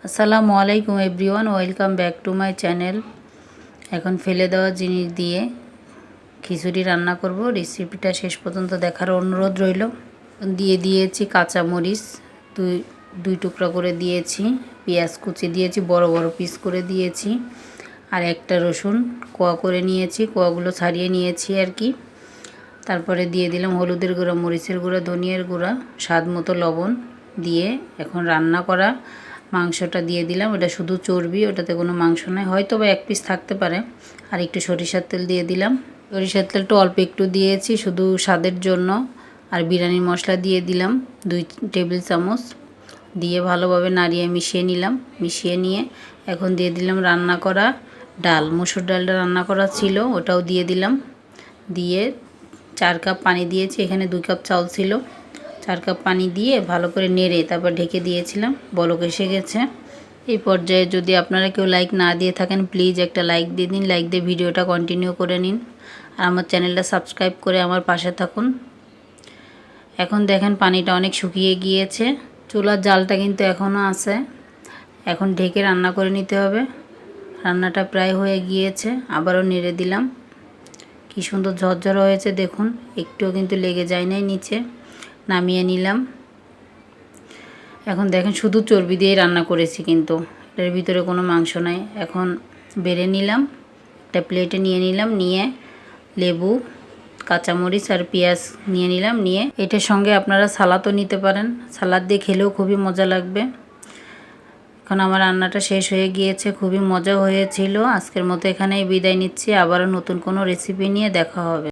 আসসালামু আলাইকুম everyone, welcome back to my channel. এখন ফেলে দেওয়া জিনিস দিয়ে খিচুড়ি রান্না করব। রেসিপিটা শেষ পর্যন্ত দেখার অনুরোধ রইল। দিয়ে দিয়েছি কাঁচামরিচ, দুই টুকরা করে দিয়েছি, পেঁয়াজ কুচি দিয়েছি, বড় বড় পিস করে দিয়েছি, আর একটা রসুন কোয়া করে নিয়েছি, কোয়াগুলো ছাড়িয়ে নিয়েছি আর কি। তারপরে দিয়ে দিলাম হলুদের গুঁড়া, মরিচের গুঁড়া, ধনিয়ার গুঁড়া, স্বাদ মতো লবণ দিয়ে এখন রান্না করা মাংসটা দিয়ে দিলাম। ওটা শুধু চর্বি, ওটাতে কোনো মাংস নয়, হয়তো বা এক পিস থাকতে পারে। আর একটু সরিষার তেল দিয়ে দিলাম। সরিষার তেলটা অল্প একটু দিয়েছি শুধু স্বাদের জন্য। আর বিরিয়ানি মশলা দিয়ে দিলাম 2 টেবিল চামচ, দিয়ে ভালোভাবে নাড়িয়ে মিশিয়ে নিলাম। মিশিয়ে নিয়ে এখন দিয়ে দিলাম রান্না করা ডাল, মসুর ডালটা রান্না করা ছিল ওটাও দিয়ে দিলাম। দিয়ে 4 কাপ পানি দিয়েছি, এখানে 2 কাপ চাউল ছিল। 4 কাপ পানি দিয়ে ভালো করে নেড়ে তারপর ঢেকে দিয়েছিলাম। বলক এসে গেছে। এই পর্যায়ে যদি আপনারা কেউ লাইক না দিয়ে থাকেন, প্লিজ একটা লাইক দিয়ে দিন। লাইক দিয়ে ভিডিওটা কন্টিনিউ করে নিন, আর আমার চ্যানেলটা সাবস্ক্রাইব করে আমার পাশে থাকুন। এখন দেখেন পানিটা অনেক শুকিয়ে গিয়েছে, চুলার জালটা কিন্তু এখনও আছে। এখন ঢেকে রান্না করে নিতে হবে। রান্নাটা প্রায় হয়ে গিয়েছে, আবারও নেড়ে দিলাম। কি সুন্দর ঝরঝরা হয়েছে দেখুন, একটুও কিন্তু লেগে যায় নাই নিচে। নামিয়ে নিলাম। এখন দেখেন শুধু চর্বি দিয়ে রান্না করেছি, কিন্তু এটার ভিতরে কোনো মাংস নাই। এখন বেড়ে নিলাম, একটা প্লেটে নিয়ে নিলাম, নিয়ে লেবু, কাঁচামরিচ আর পেঁয়াজ নিয়ে নিলাম। নিয়ে এটার সঙ্গে আপনারা সালাদও নিতে পারেন, সালাদ দিয়ে খেলেও খুবই মজা লাগবে। এখন আমার রান্নাটা শেষ হয়ে গিয়েছে, খুবই মজা হয়েছিল। আজকের মতো এখানেই বিদায় নিচ্ছি, আবারও নতুন কোনো রেসিপি নিয়ে দেখা হবে।